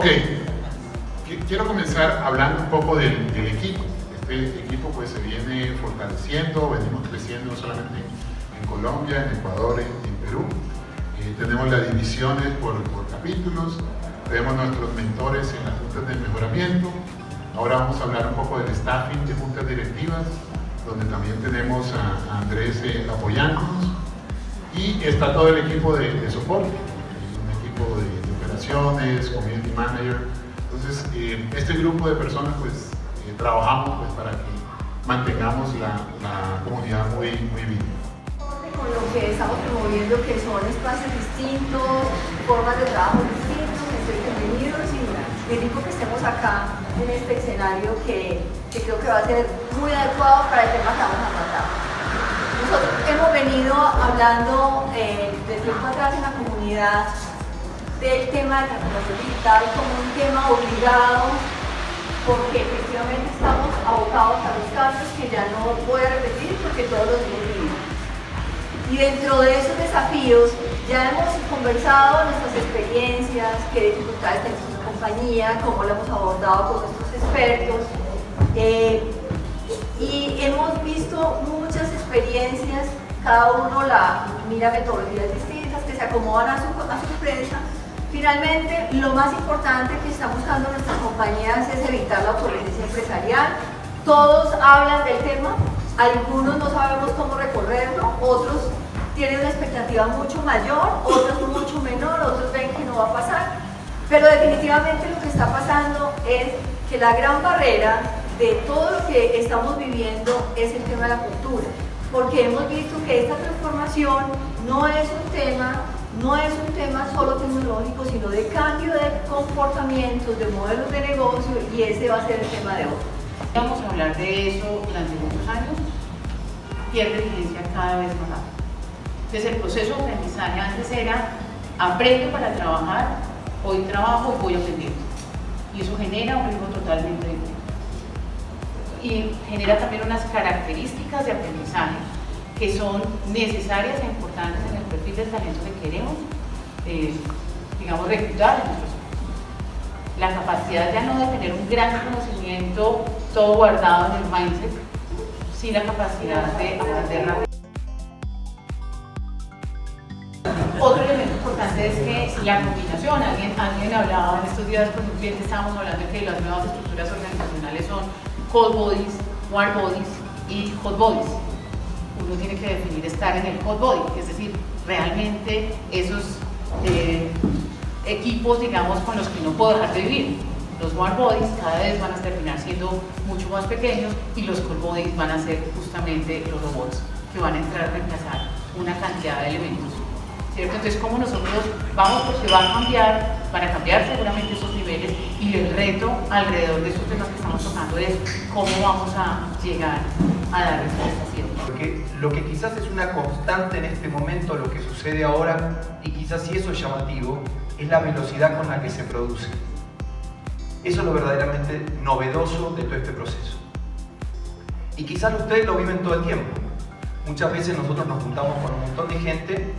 Ok, quiero comenzar hablando un poco del equipo. Este equipo pues se viene fortaleciendo, venimos creciendo no solamente en Colombia, en Ecuador, en Perú. Tenemos las divisiones por capítulos, tenemos nuestros mentores en las juntas de mejoramiento. Ahora vamos a hablar un poco del staffing de juntas directivas, donde también tenemos a Andrés apoyándonos. Y está todo el equipo de soporte, un equipo de operaciones, community manager. Entonces, este grupo de personas pues trabajamos pues, para que mantengamos la comunidad muy viva. Con lo que estamos promoviendo, que son espacios distintos, formas de trabajo distintos, bienvenidos y rico que estemos acá en este escenario que creo que va a ser muy adecuado para el tema que vamos a tratar. Nosotros hemos venido hablando de tiempo atrás en la comunidad del tema de transformación digital como un tema obligado, porque efectivamente estamos abocados a los cambios que ya no voy a repetir porque todos los hemos vivido. Y dentro de esos desafíos ya hemos conversado nuestras experiencias, qué dificultades tenemos en la compañía, cómo lo hemos abordado con nuestros expertos. Y hemos visto muchas experiencias, cada uno mira metodologías distintas que se acomodan a su empresa. Finalmente, lo más importante que están buscando nuestras compañías es evitar la obsolescencia empresarial. Todos hablan del tema, algunos no sabemos cómo recorrerlo, otros tienen una expectativa mucho mayor, otros mucho menor, otros ven que no va a pasar. Pero definitivamente lo que está pasando es que la gran barrera de todo lo que estamos viviendo es el tema de la cultura, porque hemos visto que esta transformación no es un tema solo tecnológico, sino de cambio de comportamientos, de modelos de negocio, y ese va a ser el tema de hoy. Vamos a hablar de eso durante muchos años, pierde vigencia cada vez más rápido. Entonces el proceso de aprendizaje antes era aprendo para trabajar, hoy trabajo y voy aprendiendo. Y eso genera un ritmo totalmente diferente. Y genera también unas características de aprendizaje que son necesarias e importantes en el perfil del talento que queremos, digamos, reclutar en nuestros equipos. La capacidad ya no de tener un gran conocimiento todo guardado en el mindset, sí la capacidad de aprender rápido. Otro elemento importante es que la combinación, alguien hablaba en estos días con un cliente, estábamos hablando de que las nuevas estructuras organizacionales son cold bodies, warm bodies y hot bodies. Uno tiene que definir estar en el hot body, es decir, realmente esos equipos, digamos, con los que no puedo dejar de vivir. Los warm bodies cada vez van a terminar siendo mucho más pequeños y los cold bodies van a ser justamente los robots que van a entrar a reemplazar una cantidad de elementos, ¿cierto? Entonces, como nosotros vamos, porque van a cambiar seguramente esos niveles, y el reto alrededor de estos temas que estamos tocando es cómo vamos a llegar a dar respuesta siempre. Porque lo que quizás es una constante en este momento, lo que sucede ahora, y quizás si eso es llamativo, es la velocidad con la que se produce. Eso es lo verdaderamente novedoso de todo este proceso. Y quizás ustedes lo viven todo el tiempo. Muchas veces nosotros nos juntamos con un montón de gente,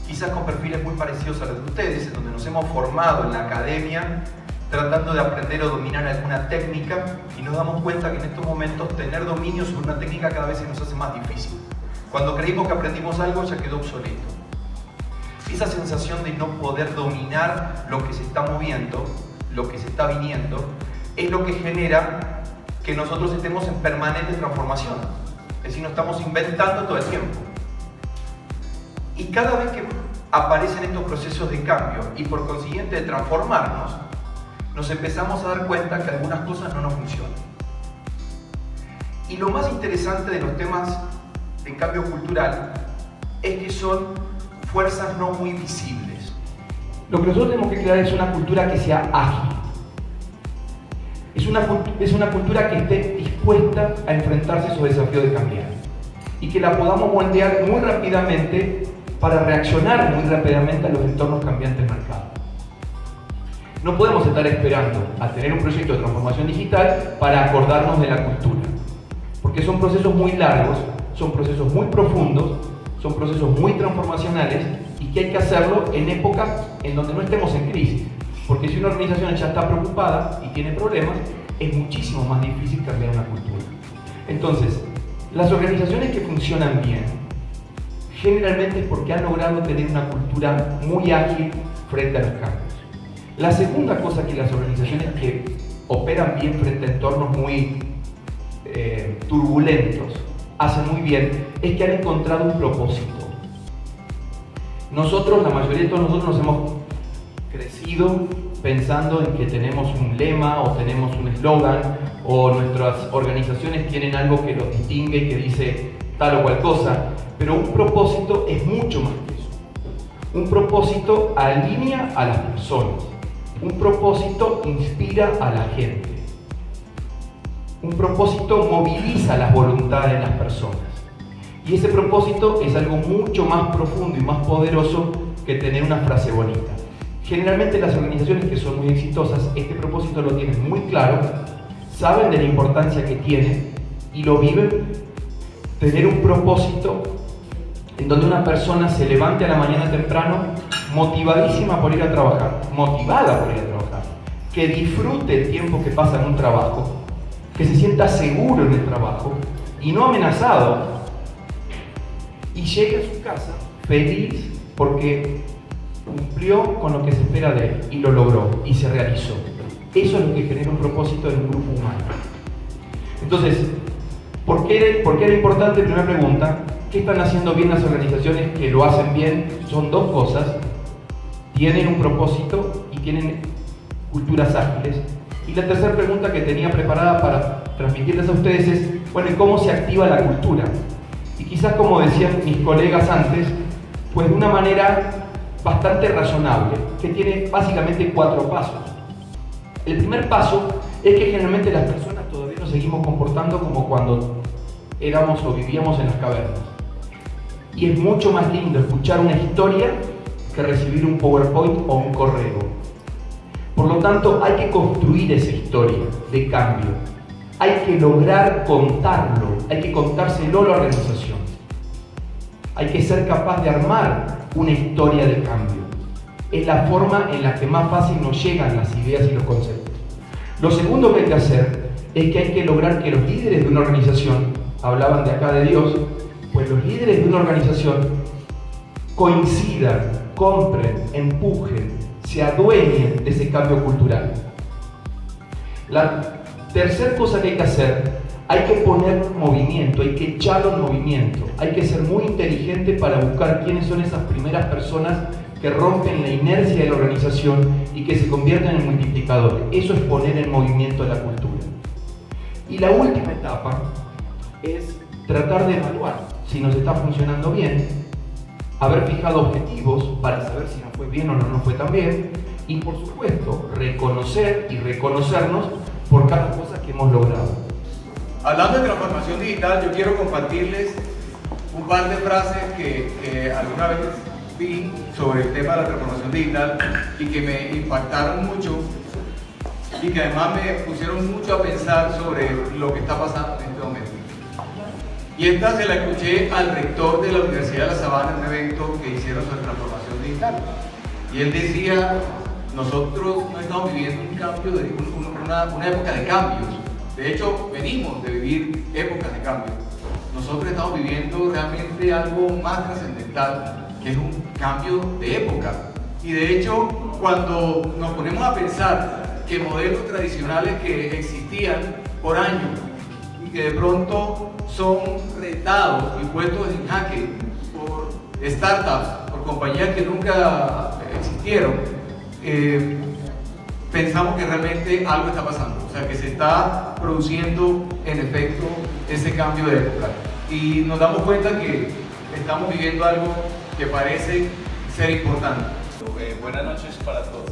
quizás con perfiles muy parecidos a los de ustedes, en donde nos hemos formado en la academia tratando de aprender o dominar alguna técnica, y nos damos cuenta que en estos momentos tener dominio sobre una técnica cada vez se nos hace más difícil. Cuando creímos que aprendimos algo ya quedó obsoleto. Esa sensación de no poder dominar lo que se está moviendo, lo que se está viniendo, es lo que genera que nosotros estemos en permanente transformación. Es decir, nos estamos inventando todo el tiempo. Y cada vez que aparecen estos procesos de cambio y por consiguiente de transformarnos, nos empezamos a dar cuenta que algunas cosas no nos funcionan. Y lo más interesante de los temas de cambio cultural es que son fuerzas no muy visibles. Lo que nosotros tenemos que crear es una cultura que sea ágil. Es una cultura que esté dispuesta a enfrentarse a esos desafíos de cambiar. Y que la podamos moldear muy rápidamente para reaccionar muy rápidamente a los entornos cambiantes del mercado. No podemos estar esperando a tener un proyecto de transformación digital para acordarnos de la cultura, porque son procesos muy largos, son procesos muy profundos, son procesos muy transformacionales, y que hay que hacerlo en épocas en donde no estemos en crisis. Porque si una organización ya está preocupada y tiene problemas, es muchísimo más difícil cambiar una cultura. Entonces, las organizaciones que funcionan bien, generalmente es porque han logrado tener una cultura muy ágil frente a los cambios. La segunda cosa que las organizaciones que operan bien frente a entornos muy turbulentos hacen muy bien es que han encontrado un propósito. Nosotros, la mayoría de todos nosotros nos hemos crecido pensando en que tenemos un lema o tenemos un eslogan o nuestras organizaciones tienen algo que los distingue y que dice tal o cual cosa, pero un propósito es mucho más que eso. Un propósito alinea a las personas, un propósito inspira a la gente, un propósito moviliza las voluntades de las personas y ese propósito es algo mucho más profundo y más poderoso que tener una frase bonita. Generalmente las organizaciones que son muy exitosas, este propósito lo tienen muy claro, saben de la importancia que tiene y lo viven. Tener un propósito en donde una persona se levante a la mañana temprano motivadísima por ir a trabajar, motivada por ir a trabajar, que disfrute el tiempo que pasa en un trabajo, que se sienta seguro en el trabajo y no amenazado, y llegue a su casa feliz porque cumplió con lo que se espera de él y lo logró y se realizó. Eso es lo que genera un propósito en un grupo humano. Entonces, ¿por qué era importante? Primera pregunta, ¿qué están haciendo bien las organizaciones que lo hacen bien? Son dos cosas: tienen un propósito y tienen culturas ágiles. Y la tercera pregunta que tenía preparada para transmitirles a ustedes es, bueno, ¿y cómo se activa la cultura? Y quizás, como decían mis colegas antes, pues de una manera bastante razonable, que tiene básicamente 4 pasos. El primer paso es que generalmente las personas todavía nos seguimos comportando como cuando éramos o vivíamos en las cavernas. Y es mucho más lindo escuchar una historia que recibir un PowerPoint o un correo. Por lo tanto, hay que construir esa historia de cambio. Hay que lograr contarlo, hay que contárselo a la organización. Hay que ser capaz de armar una historia de cambio. Es la forma en la que más fácil nos llegan las ideas y los conceptos. Lo segundo que hay que hacer es que hay que lograr que los líderes de una organización, hablaban de acá de Dios, pues los líderes de una organización coincidan, compren, empujen, se adueñen de ese cambio cultural. La tercera cosa que hay que hacer, hay que poner movimiento, hay que echarlo en movimiento, hay que ser muy inteligente para buscar quiénes son esas primeras personas que rompen la inercia de la organización y que se convierten en multiplicadores. Eso es poner en movimiento la cultura. Y la última etapa es tratar de evaluar si nos está funcionando bien, haber fijado objetivos para saber si nos fue bien o no nos fue tan bien, y por supuesto, reconocer y reconocernos por cada cosa que hemos logrado. Hablando de transformación digital, yo quiero compartirles un par de frases que alguna vez vi sobre el tema de la transformación digital y que me impactaron mucho y que además me pusieron mucho a pensar sobre lo que está pasando en este momento. Y esta se la escuché al rector de la Universidad de La Sabana en un evento que hicieron sobre transformación digital. Y él decía, nosotros no estamos viviendo un cambio, una época de cambios. De hecho, venimos de vivir épocas de cambio. Nosotros estamos viviendo realmente algo más trascendental, que es un cambio de época. Y de hecho, cuando nos ponemos a pensar que modelos tradicionales que existían por años y que de pronto son retados y puestos en jaque por startups, por compañías que nunca existieron, pensamos que realmente algo está pasando, o sea que se está produciendo en efecto ese cambio de época y nos damos cuenta que estamos viviendo algo que parece ser importante. Buenas noches para todos.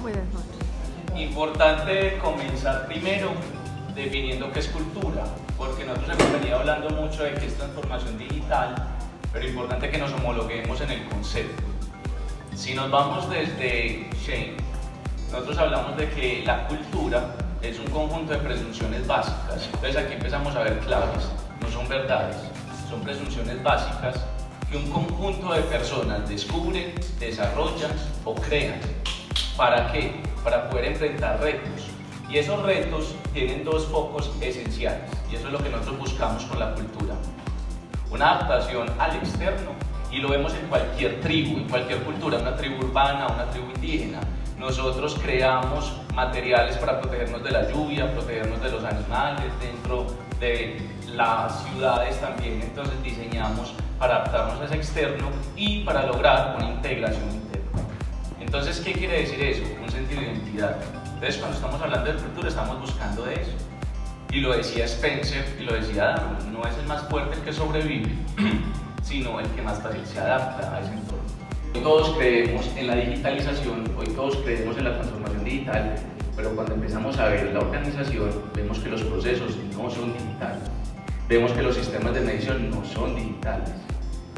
Buenas noches. Importante comenzar primero definiendo qué es cultura, porque nosotros hemos venido hablando mucho de qué es transformación digital, pero importante que nos homologuemos en el concepto. Si nos vamos desde Shane, nosotros hablamos de que la cultura es un conjunto de presunciones básicas. Entonces aquí empezamos a ver claves, no son verdades, son presunciones básicas que un conjunto de personas descubren, desarrollan o crean. ¿Para qué? Para poder enfrentar retos. Y esos retos tienen dos focos esenciales, y eso es lo que nosotros buscamos con la cultura. Una adaptación al externo, y lo vemos en cualquier tribu, en cualquier cultura, una tribu urbana, una tribu indígena. Nosotros creamos materiales para protegernos de la lluvia, protegernos de los animales, dentro de las ciudades también, entonces diseñamos para adaptarnos a ese externo y para lograr una integración interna. Entonces, ¿qué quiere decir eso? Un sentido de identidad. Entonces, cuando estamos hablando de cultura, estamos buscando de eso. Y lo decía Spencer y lo decía Darwin, no es el más fuerte el que sobrevive, sino el que más fácil se adapta a ese entorno. Hoy todos creemos en la digitalización, hoy todos creemos en la transformación digital, pero cuando empezamos a ver la organización, vemos que los procesos no son digitales, vemos que los sistemas de medición no son digitales.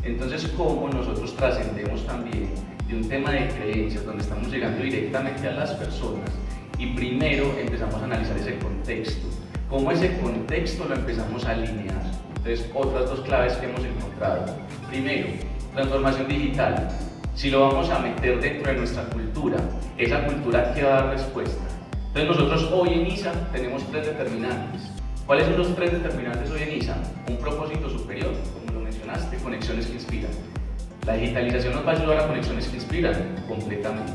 Entonces, ¿cómo nosotros trascendemos también de un tema de creencias, donde estamos llegando directamente a las personas y primero empezamos a analizar ese contexto? ¿Cómo ese contexto lo empezamos a alinear? Entonces, otras dos claves que hemos encontrado. Primero, transformación digital. Si lo vamos a meter dentro de nuestra cultura, esa cultura que va a dar respuesta. Entonces nosotros hoy en ISA tenemos tres determinantes. ¿Cuáles son los tres determinantes hoy en ISA? Un propósito superior, como lo mencionaste, conexiones que inspiran. La digitalización nos va a ayudar a conexiones que inspiran completamente.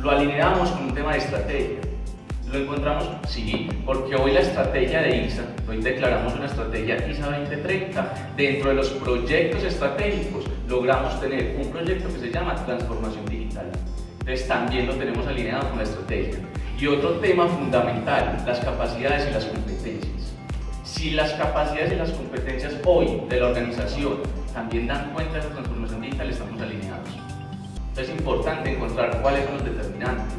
Lo alineamos con un tema de estrategia. ¿Lo encontramos? Sí, porque hoy la estrategia de ISA, hoy declaramos una estrategia ISA 2030, dentro de los proyectos estratégicos logramos tener un proyecto que se llama transformación digital. Entonces también lo tenemos alineado con la estrategia. Y otro tema fundamental, las capacidades y las competencias. Si las capacidades y las competencias hoy de la organización también dan cuenta de esa transformación digital, estamos alineados. Entonces es importante encontrar cuáles son los determinantes.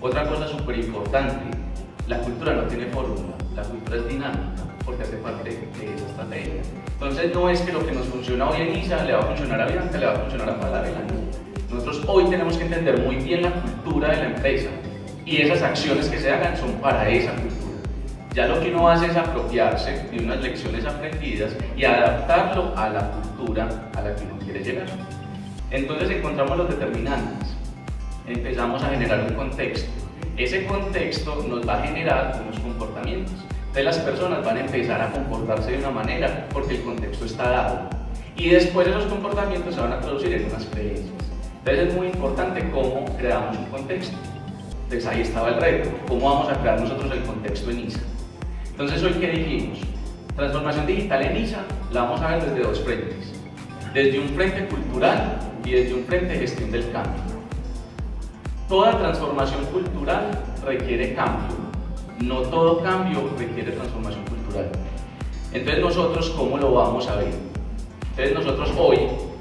Otra cosa súper importante, la cultura no tiene fórmula, la cultura es dinámica porque hace parte de esa estrategia. Entonces no es que lo que nos funciona hoy en ISA le va a funcionar a Bianca, le va a funcionar a Falabella. Nosotros hoy tenemos que entender muy bien la cultura de la empresa y esas acciones que se hagan son para esa cultura. Ya lo que uno hace es apropiarse de unas lecciones aprendidas y adaptarlo a la cultura a la que uno quiere llegar. Entonces encontramos los determinantes. Empezamos a generar un contexto. Ese contexto nos va a generar unos comportamientos. Entonces las personas van a empezar a comportarse de una manera porque el contexto está dado. Y después esos comportamientos se van a traducir en unas creencias. Entonces es muy importante cómo creamos un contexto. Entonces ahí estaba el reto. ¿Cómo vamos a crear nosotros el contexto en ISA? Entonces hoy, ¿qué dijimos? Transformación digital en ISA la vamos a ver desde dos frentes. Desde un frente cultural y desde un frente de gestión del cambio. Toda transformación cultural requiere cambio, no todo cambio requiere transformación cultural. Entonces nosotros, ¿cómo lo vamos a ver? Entonces nosotros hoy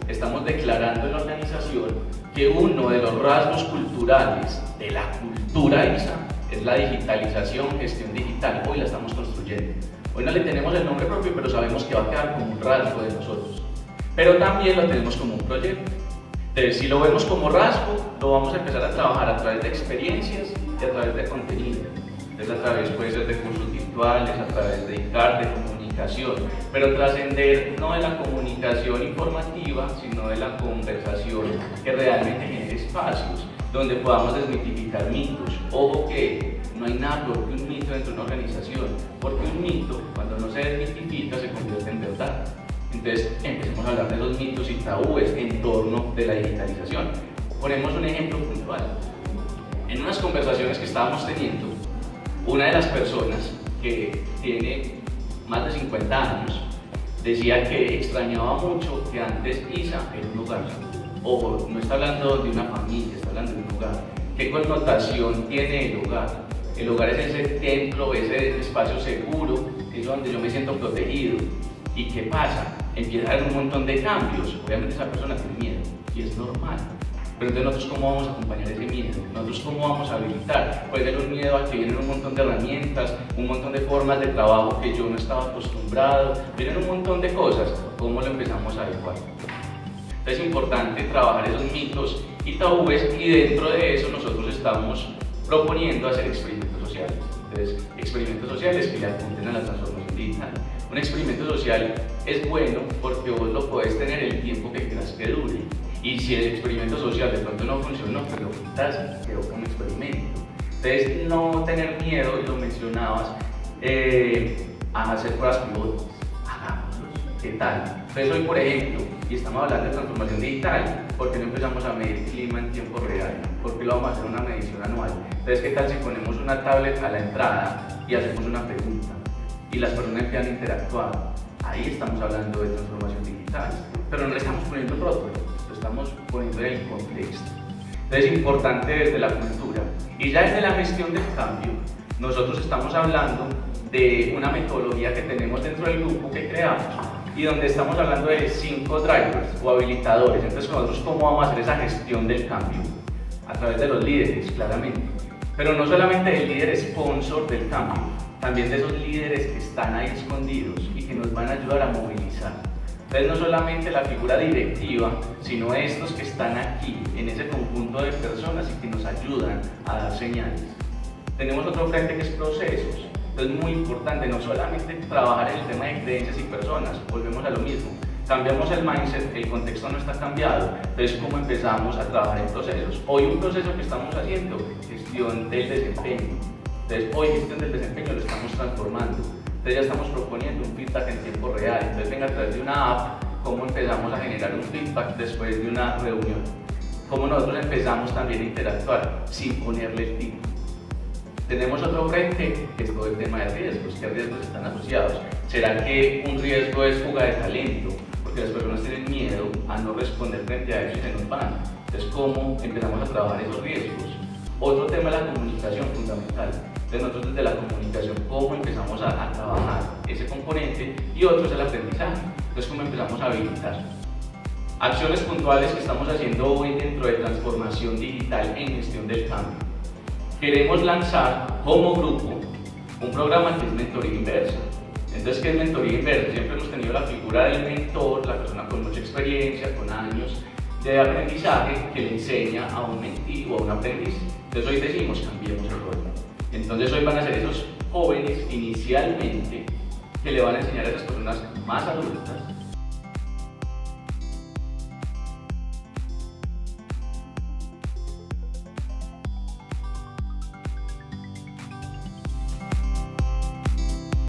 estamos declarando en la organización que uno de los rasgos culturales de la cultura ISA es la digitalización, gestión digital. Hoy la estamos construyendo. Hoy no le tenemos el nombre propio, pero sabemos que va a quedar como un rasgo de nosotros. Pero también lo tenemos como un proyecto. Entonces, si lo vemos como rasgo, lo vamos a empezar a trabajar a través de experiencias y a través de contenido. Entonces, a través puede ser de cursos virtuales, a través de ICAR, de comunicación, pero trascender no de la comunicación informativa, sino de la conversación que realmente genere espacios donde podamos desmitificar mitos. Ojo que no hay nada peor que un mito dentro de una organización, porque un mito, cuando no se desmitifica, se convierte en verdad. Entonces empecemos a hablar de los mitos y tabúes en torno de la digitalización. Ponemos un ejemplo puntual. En unas conversaciones que estábamos teniendo, una de las personas que tiene más de 50 años decía que extrañaba mucho que antes ISA era un lugar. Ojo, no está hablando de una familia, está hablando de un lugar. ¿Qué connotación tiene el hogar? El hogar es ese templo, ese espacio seguro, es donde yo me siento protegido. ¿Y qué pasa? Empieza a haber un montón de cambios. Obviamente esa persona tiene miedo y es normal. Pero entonces nosotros ¿cómo vamos a acompañar ese miedo? Nosotros ¿cómo vamos a habilitar? Puede ser un miedo a que vienen un montón de herramientas, un montón de formas de trabajo que yo no estaba acostumbrado, vienen un montón de cosas. ¿Cómo lo empezamos a adecuar? Entonces es importante trabajar esos mitos y tabúes y dentro de eso nosotros estamos proponiendo hacer experimentos sociales. Entonces, experimentos sociales que le apunten a la transformación digital. Un experimento social es bueno porque vos lo podés tener el tiempo que quieras que dure. Y si el experimento social de pronto no funcionó, pues lo quitas y quedó como experimento. Entonces, no tener miedo, y lo mencionabas, a hacer pruebas pilotos. Hagámoslos. ¿Qué tal? Entonces, hoy, por ejemplo, y estamos hablando de transformación digital, ¿por qué no empezamos a medir clima en tiempo real? ¿Por qué lo vamos a hacer una medición anual? Entonces, ¿qué tal si ponemos una tablet a la entrada y hacemos una pregunta? Y las personas empiezan a interactuar. Ahí estamos hablando de transformación digital, pero no le estamos poniendo rótulo, lo estamos poniendo en el contexto. Entonces, es importante desde la cultura. Y ya desde la gestión del cambio, nosotros estamos hablando de una metodología que tenemos dentro del grupo que creamos y donde estamos hablando de 5 drivers o habilitadores. Entonces, nosotros cómo vamos a hacer esa gestión del cambio a través de los líderes, claramente, pero no solamente del líder sponsor del cambio, también de esos líderes que están ahí escondidos y que nos van a ayudar a movilizar. Entonces, no solamente la figura directiva, sino estos que están aquí en ese conjunto de personas y que nos ayudan a dar señales. Tenemos otro frente que es procesos. Entonces, es muy importante no solamente trabajar en el tema de creencias y personas, volvemos a lo mismo. Cambiamos el mindset, el contexto no está cambiado, entonces ¿cómo empezamos a trabajar en procesos? Hoy un proceso que estamos haciendo, gestión del desempeño. Entonces hoy gestión del desempeño lo estamos transformando. Entonces ya estamos proponiendo un feedback en tiempo real. Entonces venga a través de una app, ¿cómo empezamos a generar un feedback después de una reunión? ¿Cómo nosotros empezamos también a interactuar sin ponerle el tipo? Tenemos otro frente, que es todo el tema de riesgos. ¿Qué riesgos están asociados? ¿Será que un riesgo es fuga de talento? Porque las personas tienen miedo a no responder frente a eso y se nos van. Entonces, ¿cómo empezamos a trabajar esos riesgos? Otro tema es la comunicación fundamental. Entonces, nosotros desde la comunicación, ¿cómo empezamos a trabajar ese componente? Y otro es el aprendizaje. Entonces, ¿cómo empezamos a habilitar? Acciones puntuales que estamos haciendo hoy dentro de transformación digital en gestión del cambio. Queremos lanzar como grupo un programa que es mentoría inversa. Entonces, ¿qué es mentoría inversa? Siempre hemos tenido la figura del mentor, la persona con mucha experiencia, con años de aprendizaje, que le enseña a un mentí o a un aprendiz. Entonces, hoy decimos, cambiemos el rol. Entonces, hoy van a ser esos jóvenes inicialmente que le van a enseñar a esas personas más adultas